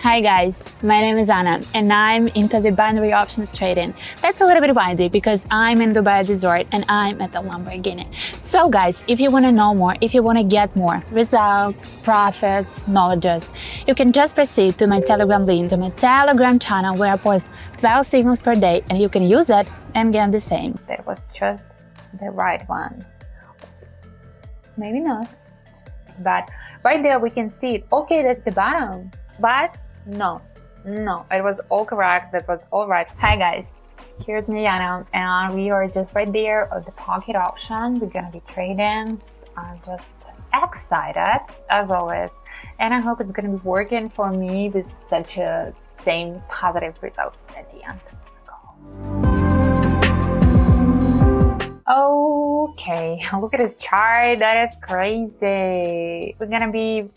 Hi guys, my name is Anna and I'm into the binary options trading. That's a little bit windy because I'm in Dubai Resort and I'm at the Lamborghini. So guys, if you want to know more, if you want to get more results, profits, knowledges, you can just proceed to my Telegram link, to my Telegram channel where I post 12 signals per day and you can use it and get the same. That was just the right one. Maybe not. But right there we can see it. Okay, that's the bottom. But no, it was all correct. That was all right. Hi guys, here's Miliana and we are just right there at the pocket option. We're gonna be trading. I'm just excited as always, and I hope it's gonna be working for me with such a same positive results at the end. Let's go. Okay, look at this chart. That is crazy. We're gonna be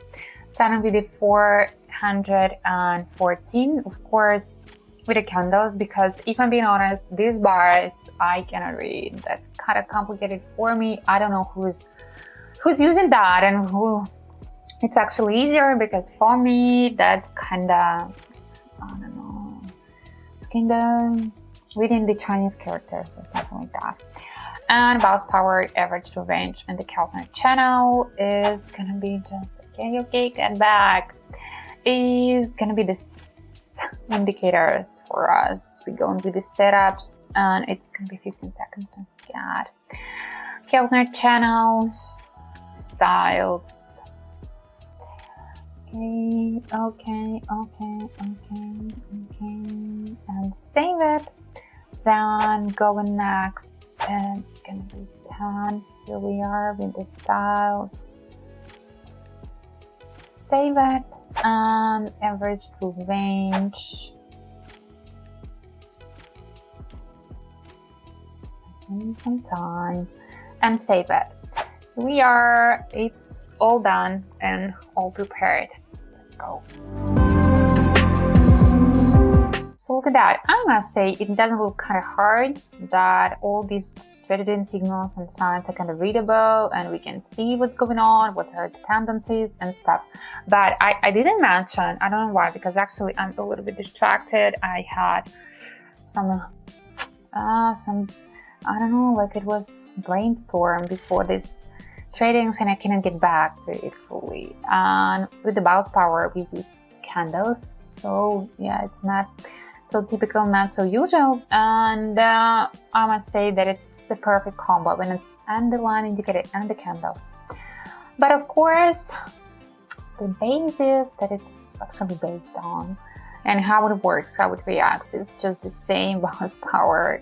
starting with the 414, of course, with the candles, because if I'm being honest, these bars I cannot read. That's kind of complicated for me. I don't know who's using that and who it's actually easier, because for me that's kind of, I don't know, it's kind of reading the Chinese characters or something like that. And bounce power, average to range, and the Keltner channel is gonna be just okay, get back, is gonna be this indicators for us. We're going with the setups and it's gonna be 15 seconds to get Keltner channel styles. Okay, and save it. Then going next, and it's gonna be 10. Here we are with the styles. Save it and average through range. Some time and save it. We are, it's all done and all prepared. Let's go. So look at that. I must say it doesn't look kind of hard, that all these strategy and signals and signs are kind of readable and we can see what's going on, what are the tendencies and stuff. But I didn't mention, I don't know why, because actually I'm a little bit distracted. I had some I don't know, like it was brainstorm before this tradings and I cannot get back to it fully. And with the bounce power we use candles, so yeah, it's not so typical, not so usual, and I must say that it's the perfect combo when it's and the line indicator and the candles. But of course the basis that it's actually based on and how it works, how it reacts, it's just the same bounce power,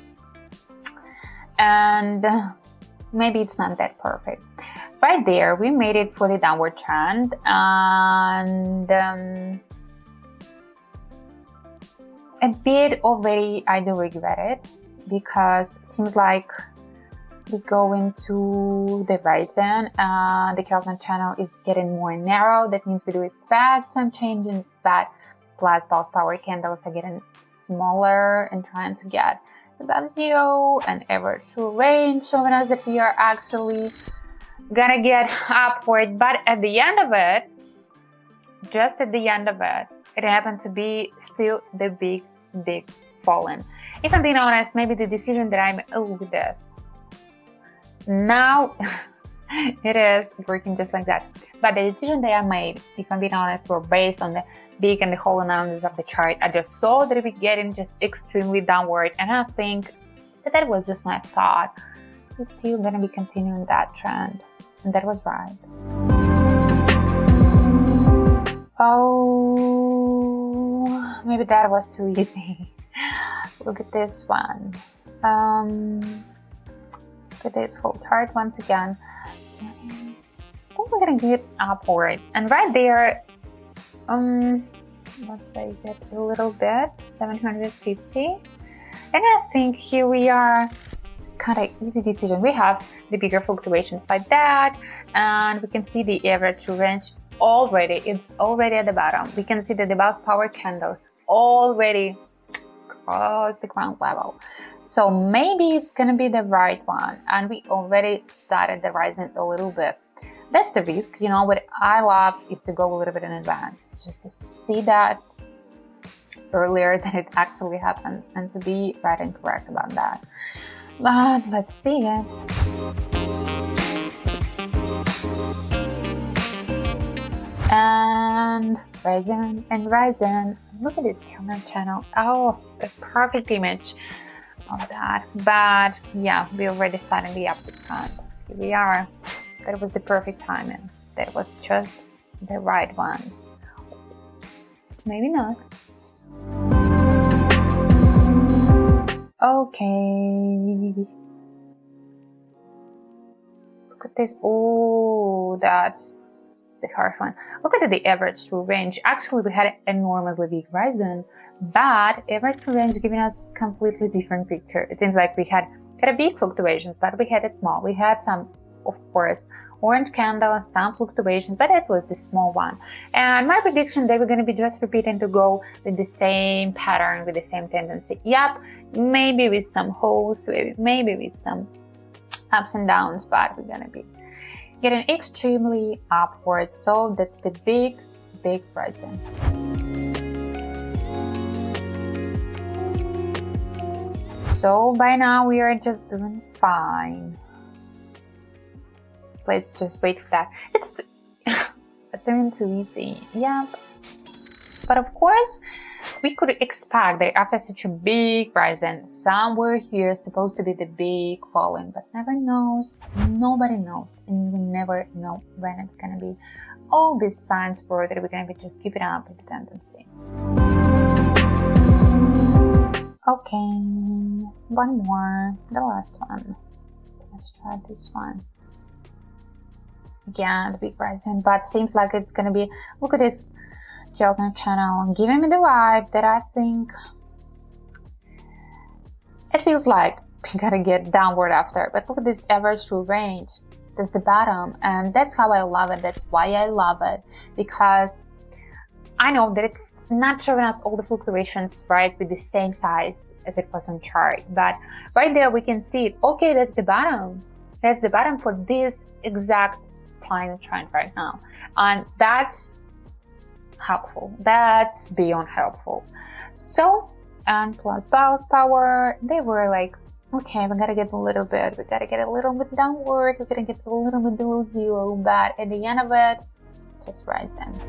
and maybe it's not that perfect. Right there we made it for the downward trend, and a bit already I do regret it, because it seems like we go into the horizon and the Keltner channel is getting more narrow. That means we do expect some change in that, plus bounce power candles are getting smaller and trying to get above zero, and average through range showing us that we are actually gonna get upward. But at the end of it, just at the end of it, it happened to be still the big fallen. If I'm being honest, maybe the decision that I made with this now it is working just like that, but the decision that I made, if I'm being honest, were based on the big and the whole analysis of the chart. I just saw that we getting just extremely downward, and I think that was just my thought. We're still gonna be continuing that trend, and that was right. Oh, maybe that was too easy. Look at this one. Look at this whole chart once again. I think we're gonna get upward, and right there, let's raise it a little bit, 750, and I think here we are. Kind of easy decision. We have the bigger fluctuations like that, and we can see the average range already. It's already at the bottom. We can see that the bounce power candles already cross the ground level, so maybe it's gonna be the right one, and we already started the rising a little bit. That's the risk, you know. What I love is to go a little bit in advance, just to see that earlier than it actually happens, and to be right and correct about that. But let's see it. And rising and rising. Look at this camera channel. Oh, the perfect image of that. But yeah, we already started the opposite front. Here we are. That was the perfect timing. That was just the right one. Maybe not. Okay. Look at this. Oh, that's the harsh one. Look at the average true range. Actually, we had an enormously big rising, but average true range giving us completely different picture. It seems like we had a big fluctuations, but we had it small. We had some, of course, orange candles, some fluctuations, but that was the small one. And my prediction, they were going to be just repeating to go with the same pattern, with the same tendency. Yep, maybe with some holes, maybe with some ups and downs, but we're going to be getting extremely upwards. So that's the big rising. So by now we are just doing fine. Let's just wait for that. It's even too easy. Yep. But of course, we could expect that after such a big rising, somewhere here is supposed to be the big falling, but never knows. Nobody knows, and we never know when it's gonna be. All these signs for that we're gonna be just keeping up with the tendency. Okay, one more, the last one. Let's try this one. Again, the big rising, but seems like it's gonna be, look at this Keltner channel, giving me the vibe that I think it feels like we gotta get downward after. But look at this average true range. That's the bottom, and that's how I love it. That's why I love it, because I know that it's not showing us all the fluctuations right with the same size as it was on chart, but right there we can see it. Okay, that's the bottom. That's the bottom for this exact time trend right now, and that's helpful. That's beyond helpful. So, and plus balance power, they were like, okay, we gotta get a little bit downward, we're gonna get a little bit below zero, but at the end of it, just rising.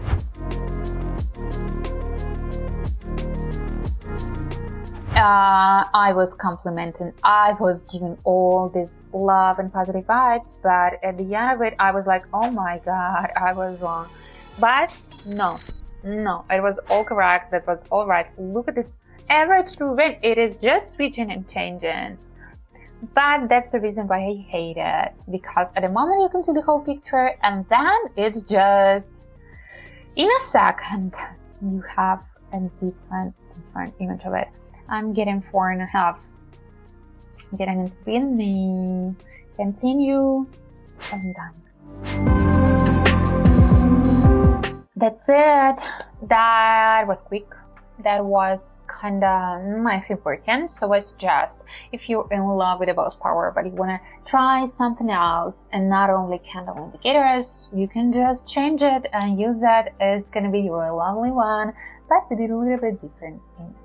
I was complimenting, I was giving all this love and positive vibes, but at the end of it, I was like, oh my god, I was wrong. But no, it was all correct, that was all right. Look at this average true range, it is just switching and changing. But that's the reason why I hate it, because at the moment you can see the whole picture, and then it's just, in a second, you have a different image of it. I'm getting 4.5. I'm getting infinity. Continue. And done. That's it. That was quick. That was kinda nicely working. So it's just, if you're in love with the Bell's power, but you wanna try something else and not only candle indicators, you can just change it and use that. It's gonna be your lovely one, but with a little bit different image.